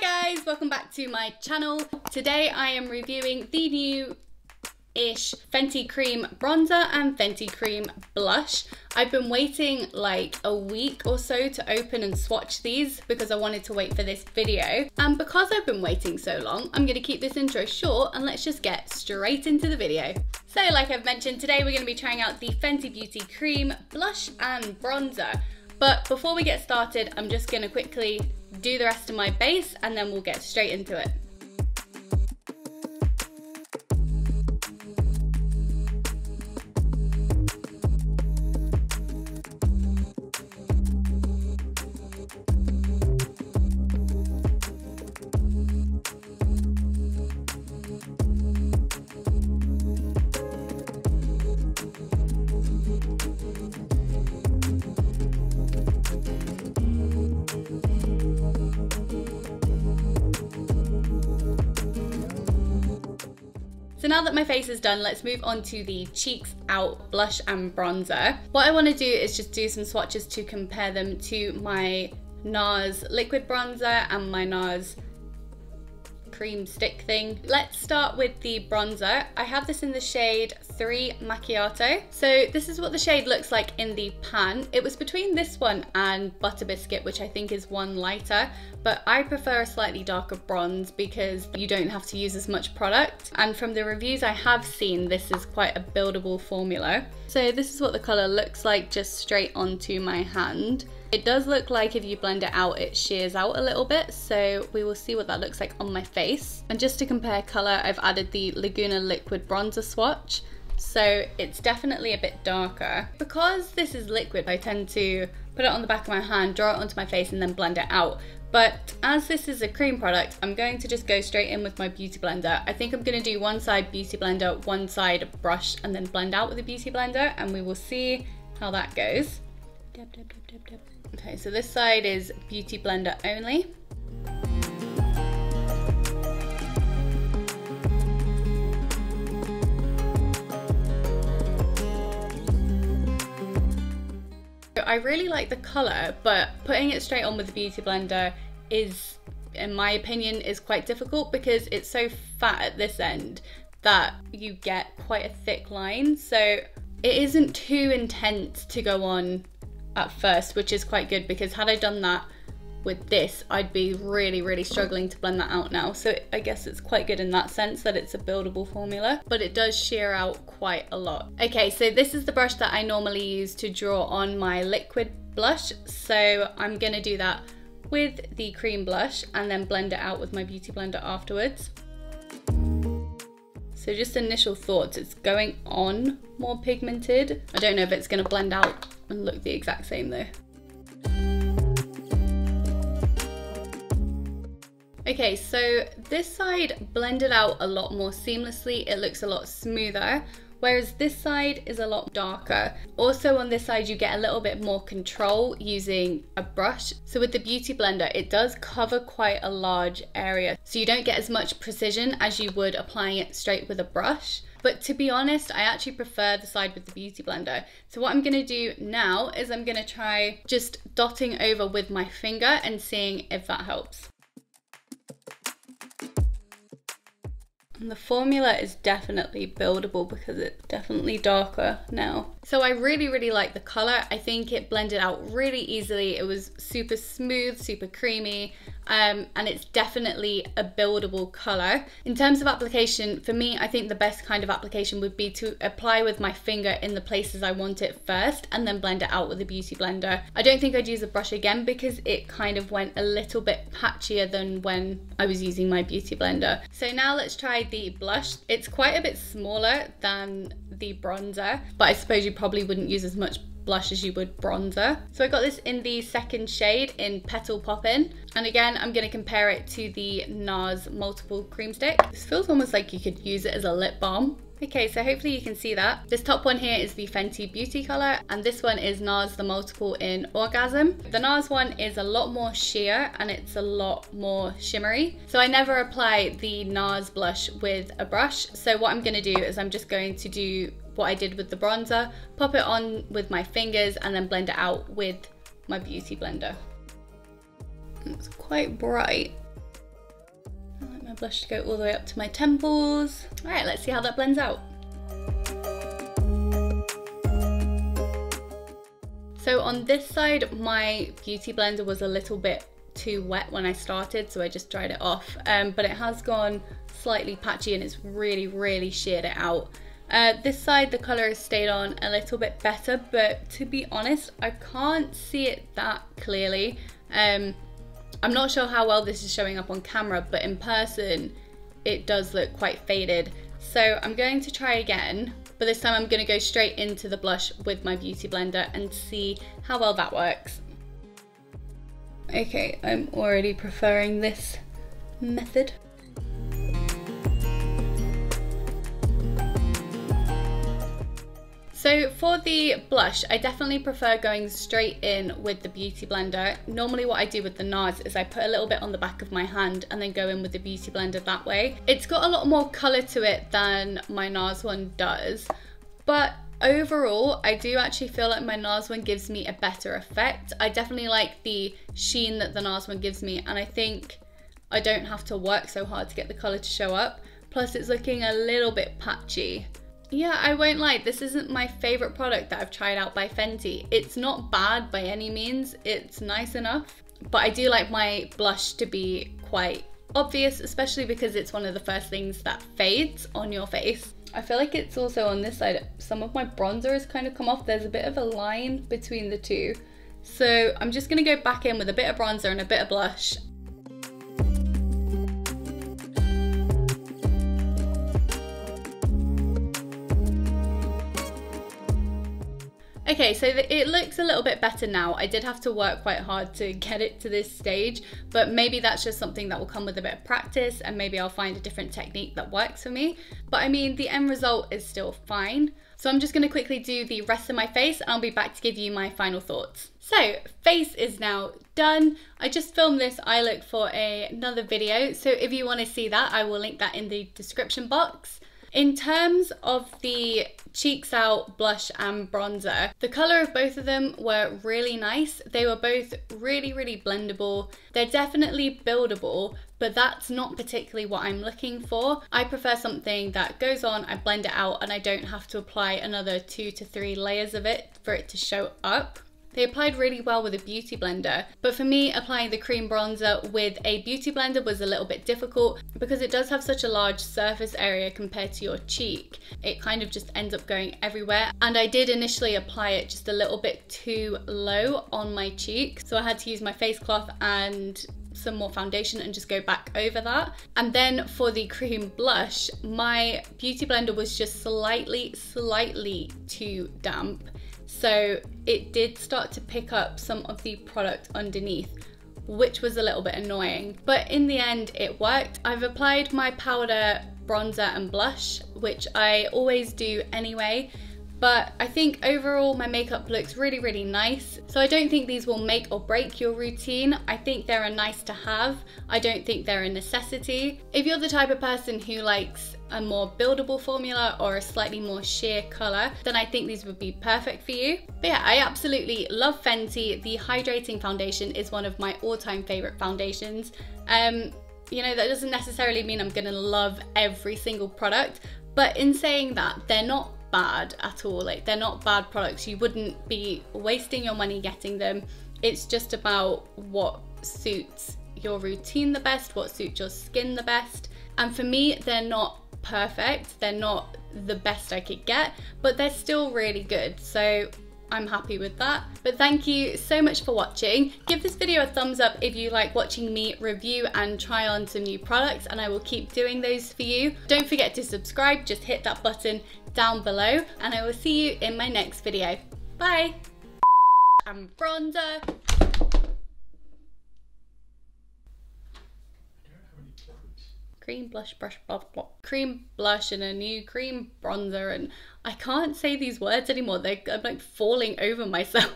Hi guys, welcome back to my channel. Today I am reviewing the new-ish Fenty Cream Bronzer and Fenty Cream Blush. I've been waiting like a week or so to open and swatch these because I wanted to wait for this video. And because I've been waiting so long, I'm going to keep this intro short and let's just get straight into the video. So like I've mentioned, today we're going to be trying out the Fenty Beauty Cream Blush and Bronzer. But before we get started, I'm just going to quickly do the rest of my base and then we'll get straight into it. So now that my face is done, let's move on to the Cheeks Out Blush and Bronzer. What I want to do is just do some swatches to compare them to my Nars liquid bronzer and my Nars cream stick thing. Let's start with the bronzer. I have this in the shade 3 Macchiato. So this is what the shade looks like in the pan. It was between this one and Butter Biscuit, which I think is one lighter, but I prefer a slightly darker bronze because you don't have to use as much product. And from the reviews I have seen, this is quite a buildable formula. So this is what the color looks like just straight onto my hand. It does look like if you blend it out, it shears out a little bit, so we will see what that looks like on my face. And just to compare color, I've added the Laguna Liquid Bronzer swatch, so it's definitely a bit darker. Because this is liquid, I tend to put it on the back of my hand, draw it onto my face, and then blend it out. But as this is a cream product, I'm going to just go straight in with my beauty blender. I think I'm going to do one side beauty blender, one side brush, and then blend out with a beauty blender, and we will see how that goes. Dab, dab, dab, dab, dab. Okay, so this side is beauty blender only. I really like the color, but putting it straight on with the beauty blender is, in my opinion, is quite difficult because it's so fat at this end that you get quite a thick line. So it isn't too intense to go on at first, which is quite good because had I done that with this, I'd be really struggling to blend that out now. So I guess it's quite good in that sense that it's a buildable formula, but it does shear out quite a lot. Okay, so this is the brush that I normally use to draw on my liquid blush. So I'm gonna do that with the cream blush and then blend it out with my beauty blender afterwards. So just initial thoughts, it's going on more pigmented. I don't know if it's gonna blend out and look the exact same though. Okay, so this side blended out a lot more seamlessly. It looks a lot smoother, whereas this side is a lot darker. Also on this side, you get a little bit more control using a brush. So with the beauty blender, it does cover quite a large area. So you don't get as much precision as you would applying it straight with a brush. But to be honest, I actually prefer the side with the beauty blender. So what I'm gonna do now is I'm gonna try just dotting over with my finger and seeing if that helps. And the formula is definitely buildable because it's definitely darker now. So I really like the color. I think it blended out really easily. It was super smooth, super creamy, and it's definitely a buildable color. In terms of application, for me, I think the best kind of application would be to apply with my finger in the places I want it first and then blend it out with a beauty blender. I don't think I'd use a brush again because it kind of went a little bit patchier than when I was using my beauty blender. So now let's try the blush. It's quite a bit smaller than the bronzer, but I suppose you probably wouldn't use as much blush as you would bronzer. So I got this in the second shade in Petal Poppin, and again I'm going to compare it to the Nars multiple cream stick. This feels almost like you could use it as a lip balm. Okay, so hopefully you can see that. This top one here is the Fenty Beauty color, and this one is Nars the multiple in Orgasm. The Nars one is a lot more sheer and it's a lot more shimmery. So I never apply the Nars blush with a brush. So what I'm gonna do is I'm just going to do what I did with the bronzer, pop it on with my fingers and then blend it out with my beauty blender. It's quite bright. blush to go all the way up to my temples. All right, let's see how that blends out. So on this side, my beauty blender was a little bit too wet when I started, so I just dried it off, but it has gone slightly patchy and it's really sheared it out. This side, the colour has stayed on a little bit better, but to be honest, I can't see it that clearly. I'm not sure how well this is showing up on camera, but in person, it does look quite faded. So I'm going to try again, but this time I'm going to go straight into the blush with my beauty blender and see how well that works. Okay, I'm already preferring this method. So for the blush, I definitely prefer going straight in with the beauty blender. Normally what I do with the Nars is I put a little bit on the back of my hand and then go in with the beauty blender that way. It's got a lot more colour to it than my Nars one does, but overall, I do actually feel like my Nars one gives me a better effect. I definitely like the sheen that the Nars one gives me, and I think I don't have to work so hard to get the colour to show up. Plus it's looking a little bit patchy. Yeah, I won't lie, this isn't my favourite product that I've tried out by Fenty. It's not bad by any means, it's nice enough, but I do like my blush to be quite obvious, especially because it's one of the first things that fades on your face. I feel like it's also on this side, some of my bronzer has kind of come off. There's a bit of a line between the two. So I'm just gonna go back in with a bit of bronzer and a bit of blush. Okay, so it looks a little bit better now. I did have to work quite hard to get it to this stage, but maybe that's just something that will come with a bit of practice, and maybe I'll find a different technique that works for me. But I mean, the end result is still fine. So I'm just gonna quickly do the rest of my face and I'll be back to give you my final thoughts. So, face is now done. I just filmed this eye look for another video, so if you wanna see that, I will link that in the description box. In terms of the Cheeks Out blush and bronzer, the colour of both of them were really nice. They were both really blendable. They're definitely buildable, but that's not particularly what I'm looking for. I prefer something that goes on, I blend it out, and I don't have to apply another 2 to 3 layers of it for it to show up. They applied really well with a beauty blender, but for me, applying the cream bronzer with a beauty blender was a little bit difficult because it does have such a large surface area compared to your cheek. It kind of just ends up going everywhere, and I did initially apply it just a little bit too low on my cheek, so I had to use my face cloth and some more foundation and just go back over that. And then for the cream blush, my beauty blender was just slightly too damp. So it did start to pick up some of the product underneath, which was a little bit annoying. But in the end, it worked. I've applied my powder, bronzer and blush, which I always do anyway. But I think overall my makeup looks really nice. So I don't think these will make or break your routine. I think they're a nice to have. I don't think they're a necessity. If you're the type of person who likes a more buildable formula or a slightly more sheer colour, then I think these would be perfect for you. But yeah, I absolutely love Fenty. The hydrating foundation is one of my all-time favourite foundations. You know, that doesn't necessarily mean I'm gonna love every single product, but in saying that, they're not bad at all. Like, they're not bad products. You wouldn't be wasting your money getting them. It's just about what suits your routine the best, what suits your skin the best. And for me, they're not perfect. They're not the best I could get, but they're still really good. So I'm happy with that. But thank you so much for watching. Give this video a thumbs up if you like watching me review and try on some new products, and I will keep doing those for you. Don't forget to subscribe, just hit that button down below, and I will see you in my next video. Bye! And bronzer. Cream blush, brush, blah, blah. Cream blush and a new cream bronzer, and I can't say these words anymore. I'm like falling over myself.